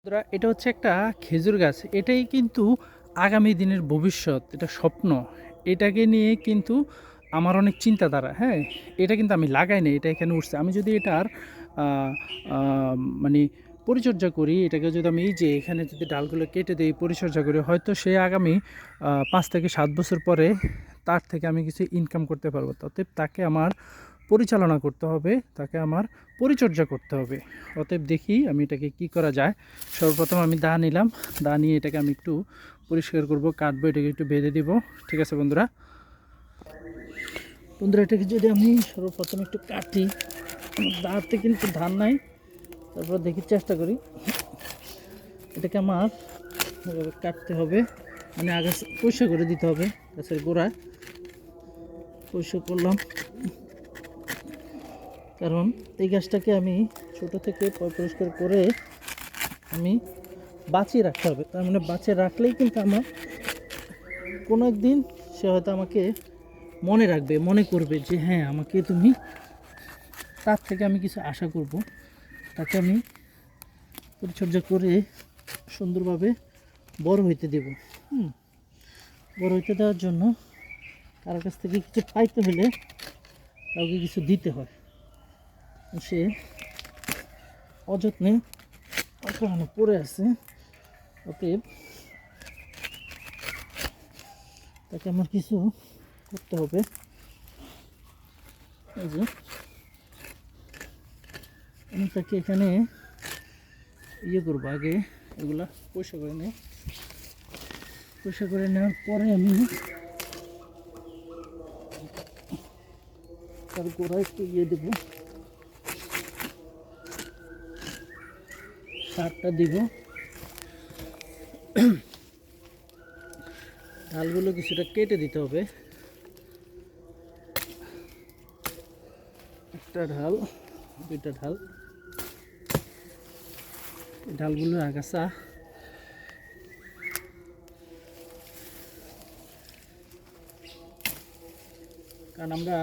বন্ধুরা, এটা হচ্ছে একটা খেজুর গাছ। এটাই কিন্তু আগামী দিনের ভবিষ্যৎ, এটা স্বপ্ন। এটাকে নিয়ে কিন্তু আমার অনেক চিন্তাধারা। হ্যাঁ, এটা কিন্তু আমি লাগাই নাই, এটা এখানে উঠছে। আমি যদি এটার আহ, আহ, মানে পরিচর্যা করি, এটাকে যদি আমি এই যে এখানে যদি ডালগুলো কেটে দিই, পরিচর্যা করি, হয়তো সে আগামী 5 থেকে 7 বছর পরে তার থেকে আমি কিছু ইনকাম করতে পারবো। অতএব তাকে আমার পরিচালনা করতে হবে, তাকে আমার পরিচর্যা করতে হবে। অতএব দেখি আমি এটাকে কি করা যায়। সর্বপ্রথম আমি দা নিলাম, দা নিয়ে এটাকে আমি একটু পরিষ্কার করব, কাটবো, এটাকে একটু বেঁধে দিব। ঠিক আছে বন্ধুরা, এটাকে যদি আমি সর্বপ্রথম একটু কাটি, দাঁড়তে কিন্তু ধান নাই, তারপর দেখি চেষ্টা করি। এটাকে আমার কাটতে হবে, মানে আগে পরিষ্কার করে দিতে হবে। গাছের গোড়া পরিষ্কার করলাম, কারণ এই গাছটাকে আমি ছোট থেকে পরিষ্কার করে আমি বাঁচিয়ে রাখতে হবে। তার মানে বাঁচিয়ে রাখলেই কিন্তু আমার কোনো একদিন সে হয়তো আমাকে মনে রাখবে, মনে করবে যে হ্যাঁ, আমাকে তুমি, তার থেকে আমি কিছু আশা করব। তাকে আমি পরিচর্যা করে সুন্দরভাবে বড় হইতে দেব। বড় হইতে দেওয়ার জন্য কারোর কাছ থেকে কিছু পাইতে হলে কাউকে কিছু দিতে হয়। সে অযত্নে অকারণে পড়ে আছে, অতএব তাকে আমার কিছু করতে হবে। এই যে আমি তাকে এখানে করবো, আগে এগুলা পরিষ্কার করে নেই। পরিষ্কার করে নেওয়ার পরে আমি তার গোড়া একটু দেবো, সারটা দিব। ডালগুলো কিছুটা কেটে দিতে হবে, একটা ঢাল, দুইটা ঢাল। ডালগুলো আগাছা, কারণ আমরা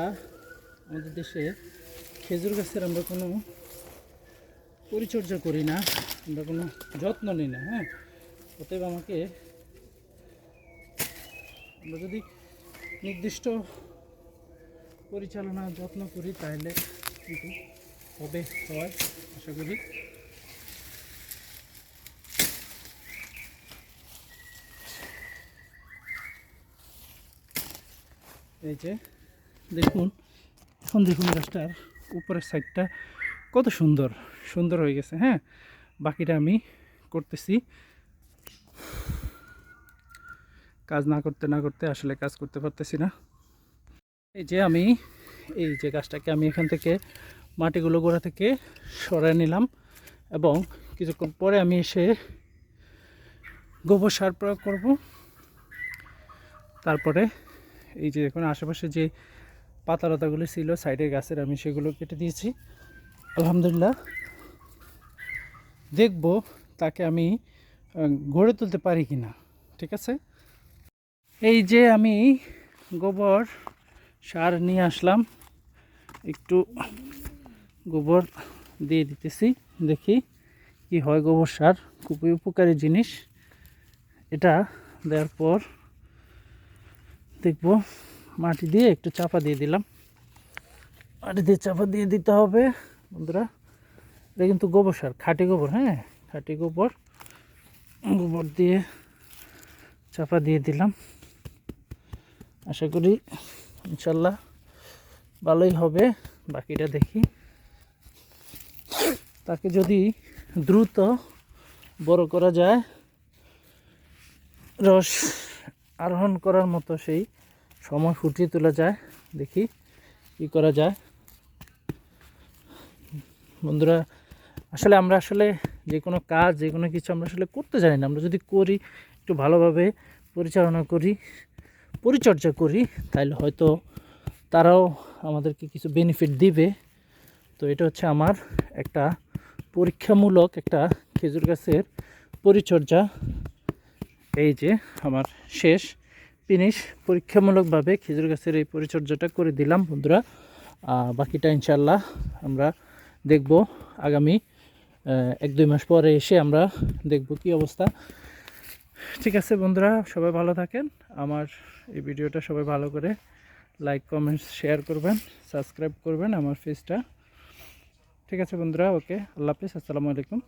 আমাদের দেশে খেজুর গাছের আমরা কোনো পরিচর্যা করি না, আমরা কোনো যত্ন নিই না। হ্যাঁ, অতএব আমাকে, আমরা যদি নির্দিষ্ট পরিচালনা যত্ন করি তাহলে কিন্তু হবে, হয় আশা করি। এই যে দেখুন, এখন দেখুন গাছটার উপরের সাইডটা কত সুন্দর সুন্দর হয়ে গেছে। হ্যাঁ, বাকিটা আমি করতেছি। কাজ না করতে না করতে আসলে কাজ করতে পারতেছি না। এই যে আমি এই যে গাছটাকে আমি এখান থেকে মাটিগুলো গোড়া থেকে সরাই নিলাম, এবং কিছুক্ষণ পরে আমি এসে গোবর সার প্রয়োগ করব। তারপরে এই যে দেখুন আশেপাশে যে পাতা লতাগুলো ছিল সাইডের গাছের, আমি সেগুলো কেটে দিয়েছি। আলহামদুলিল্লাহ, দেখব তাকে আমি গড়ে তুলতে পারি কি না। ঠিক আছে, এই যে আমি গোবর সার নিয়ে আসলাম, একটু গোবর দিয়ে দিতেছি, দেখি কি হয়। গোবর সার খুবই উপকারী জিনিস। এটা দেওয়ার পর দেখব, মাটি দিয়ে একটু চাপা দিয়ে দিলাম। মাটি দিয়ে চাপা দিয়ে দিতে হবে বন্ধুরা। এটা কিন্তু গোবর সার, খাঁটি গোবর। হ্যাঁ, খাঁটি গোবর। গোবর দিয়ে চাপা দিয়ে দিলাম, আশা করি ইনশাল্লাহ ভালোই হবে। বাকিটা দেখি। তাকে যদি দ্রুত বড় করা যায়, রস আরোহণ করার মতো সেই সময় ফুটিয়ে তোলা যায়, দেখি কি করা যায়। বন্ধুরা, আসলে আমরা যে কোনো কাজ, যে কোনো কিছু আমরা আসলে করতে জানি না। আমরা যদি করি, একটু ভালোভাবে পরিচালনা করি, পরিচর্যা করি, তাহলে হয়তো তারাও আমাদেরকে কিছু বেনিফিট দিবে। তো এটা হচ্ছে আমার একটা পরীক্ষামূলক একটা খেজুর গাছের পরিচর্যা। এই যে আমার শেষ ফিনিশ, পরীক্ষামূলকভাবে খেজুর গাছের এই পরিচর্যাটা করে দিলাম বন্ধুরা। বাকিটা ইনশাল্লাহ আমরা দেখব আগামী 1-2 মাস পরে এসে আমরা দেখব কী অবস্থা। ঠিক আছে বন্ধুরা, সবাই ভালো থাকেন। আমার এই ভিডিওটা সবাই ভালো করে লাইক কমেন্টস শেয়ার করবেন, সাবস্ক্রাইব করবেন আমার পেজটা। ঠিক আছে বন্ধুরা, ওকে, আল্লাহ হাফিজ, আসসালামু আলাইকুম।